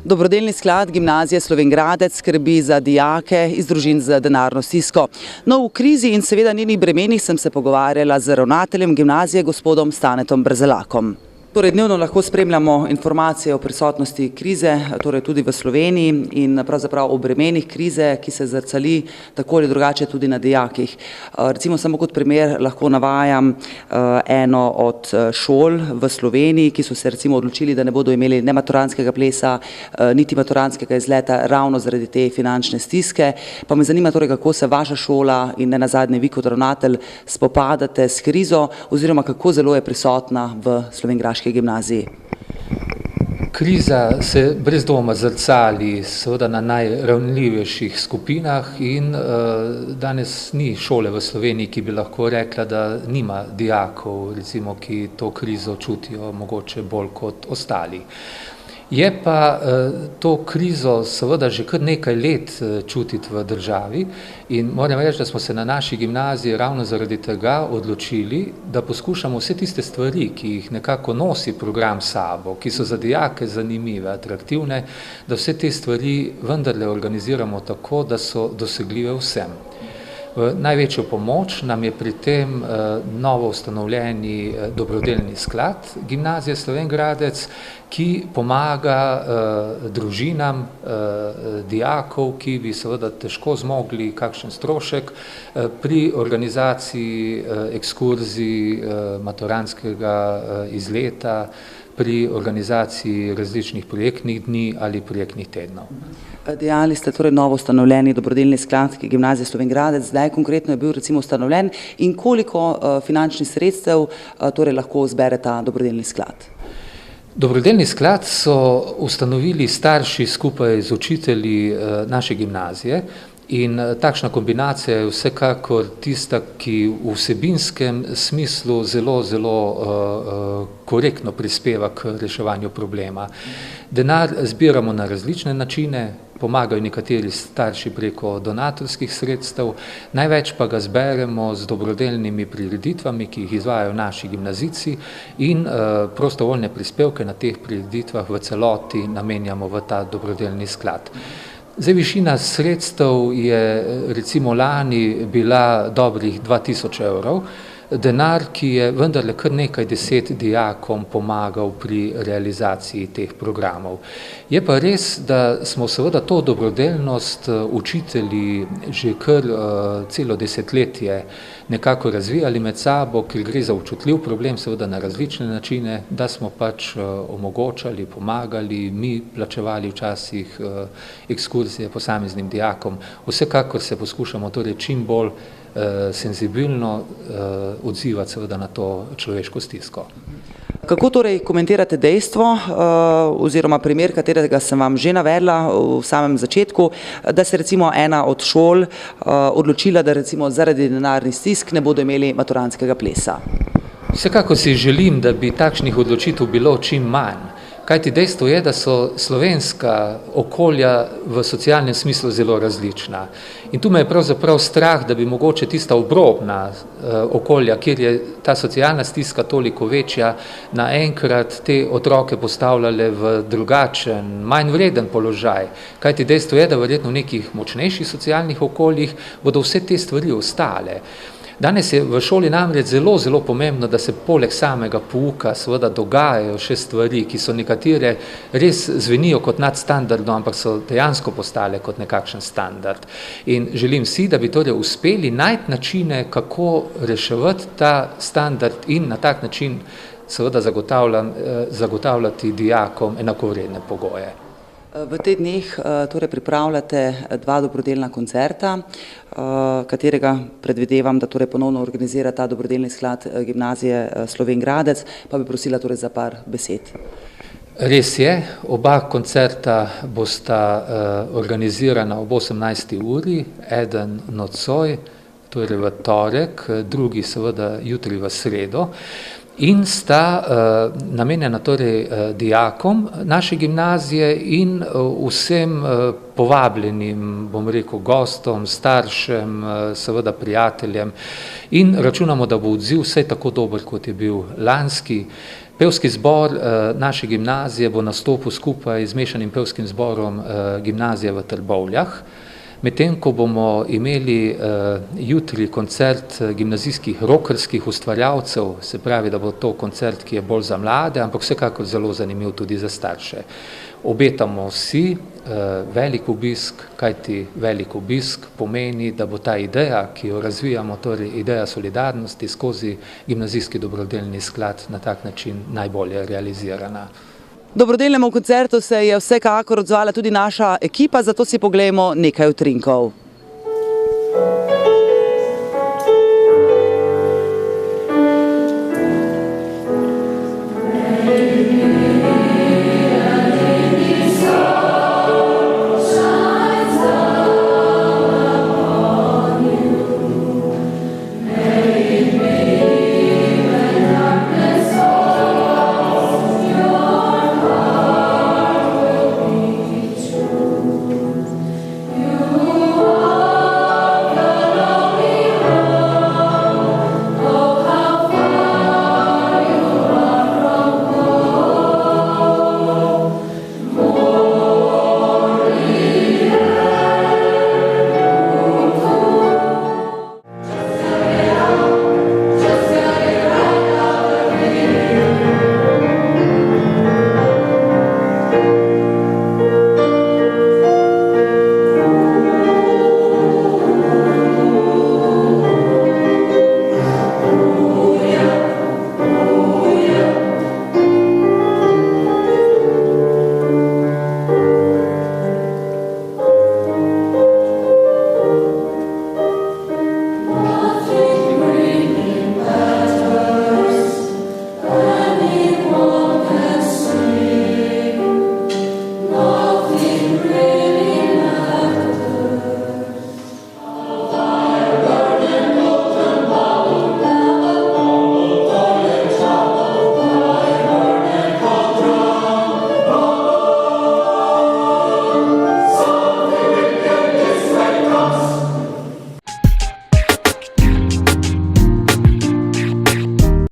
Dobrodelni sklad Gimnazije Slovenj Gradec skrbi za dijake iz družin z denarno stisko. No, v krizi in seveda njenih bremenih sem se pogovarjala z ravnateljem gimnazije gospodom Stanetom Brzelakom. Torej, dnevno lahko spremljamo informacije o prisotnosti krize, torej tudi v Sloveniji in pravzaprav o bremenih krize, ki se zrcali tako ali drugače tudi na dijakih. Recimo samo kot primer lahko navajam eno od šol v Sloveniji, ki so se recimo odločili, da ne bodo imeli ne maturantskega plesa, niti maturantskega izleta ravno zaradi te finančne stiske. Pa me zanima torej, kako se vaša šola in ne nazadnje vi kot ravnatelj spopadate s krizo oziroma kako zelo je prisotna v slovenjgraški gimnaziji. Kriza se brez dvoma zrcali seveda na najranljivejših skupinah in danes ni šole v Sloveniji, ki bi lahko rekla, da nima dijakov, recimo, ki to krizo čutijo mogoče bolj kot ostali. Je pa to krizo seveda že kar nekaj let čutiti v državi in moram reči, da smo se na naši gimnaziji ravno zaradi tega odločili, da poskušamo vse tiste stvari, ki jih nekako nosi program sabo, ki so za dijake zanimive, atraktivne, da vse te stvari vendarle organiziramo tako, da so dosegljive vsem. V največjo pomoč nam je pri tem novo ustanovljeni dobrodelni sklad Gimnazije Slovenj Gradec, ki pomaga družinam dijakov, ki bi seveda težko zmogli kakšen strošek pri organizaciji ekskurzij, maturantskega izleta, pri organizaciji različnih projektnih dni ali projektnih tednov. Dejali ste torej novo ustanovljeni dobrodelni sklad Gimnazije Slovenj Gradec, zdaj konkretno je bil recimo ustanovljen in koliko finančnih sredstev torej lahko zbere ta dobrodelni sklad? Dobrodelni sklad so ustanovili starši skupaj z učitelji naše gimnazije in takšna kombinacija je vsekakor tista, ki v vsebinskem smislu zelo korektno prispeva k reševanju problema. Denar zbiramo na različne načine, pomagajo nekateri starši preko donatorskih sredstev, največ pa ga zberemo z dobrodelnimi prireditvami, ki jih izvajajo naši gimnazijci in prostovoljne prispevke na teh prireditvah v celoti namenjamo v ta dobrodelni sklad. Zdaj, višina sredstev je recimo lani bila dobrih 2000 evrov, denar, ki je vendarle kar nekaj 10 dijakom pomagal pri realizaciji teh programov. Je pa res, da smo seveda to dobrodelnost učitelji že kar celo desetletje nekako razvijali med sabo, ker gre za občutljiv problem, seveda na različne načine, da smo pač omogočali, pomagali, mi plačevali včasih ekskurzije posameznim dijakom. Vsekakor se poskušamo torej čim bolj senzibilno odzivati seveda na to človeško stisko. Kako torej komentirate dejstvo oziroma primer, katerega sem vam že navedla v samem začetku, da se recimo ena od šol odločila, da recimo zaradi denarnih stisk ne bodo imeli maturantskega plesa? Vsekakor si želim, da bi takšnih odločitev bilo čim manj. Kajti dejstvo je, da so slovenska okolja v socialnem smislu zelo različna. In tu me je pravzaprav strah, da bi mogoče tista obrobna okolja, kjer je ta socialna stiska toliko večja, naenkrat te otroke postavljale v drugačen, manj vreden položaj. Kajti dejstvo je, da verjetno v nekih močnejših socialnih okoljih bodo vse te stvari ostale. Danes je v šoli namreč zelo pomembno, da se poleg samega pouka seveda dogajajo še stvari, ki so nekatere res zvenijo kot nadstandardno, ampak so dejansko postale kot nekakšen standard. In želim si, da bi torej uspeli najti načine, kako reševati ta standard in na tak način seveda zagotavljati dijakom enakovredne pogoje. V teh dneh torej pripravljate dva dobrodelna koncerta, katerega predvidevam, da torej ponovno organizira ta dobrodelni sklad Gimnazije Slovenj Gradec, pa bi prosila torej za par besed. Res je, oba koncerta bosta organizirana ob 18. uri, eden nocoj, torej v torek, drugi seveda jutri v sredo. In sta namenjena torej dijakom naše gimnazije in vsem povabljenim, bom rekel, gostom, staršem, seveda prijateljem in računamo, da bo odziv vsaj tako dober, kot je bil lanski. Pevski zbor naše gimnazije bo nastopil skupaj z mešanim pevskim zborom gimnazije v Trbovljah. Medtem ko bomo imeli jutri koncert gimnazijskih rokerskih ustvarjalcev, se pravi, da bo to koncert, ki je bolj za mlade, ampak vsekakor zelo zanimiv tudi za starše. Obetamo si velik obisk, kajti velik obisk pomeni, da bo ta ideja, ki jo razvijamo, torej ideja solidarnosti skozi gimnazijski dobrodelni sklad na tak način najbolje realizirana. Dobrodelnemu koncertu se je vsekakor odzvala tudi naša ekipa, zato si poglejmo nekaj utrinkov.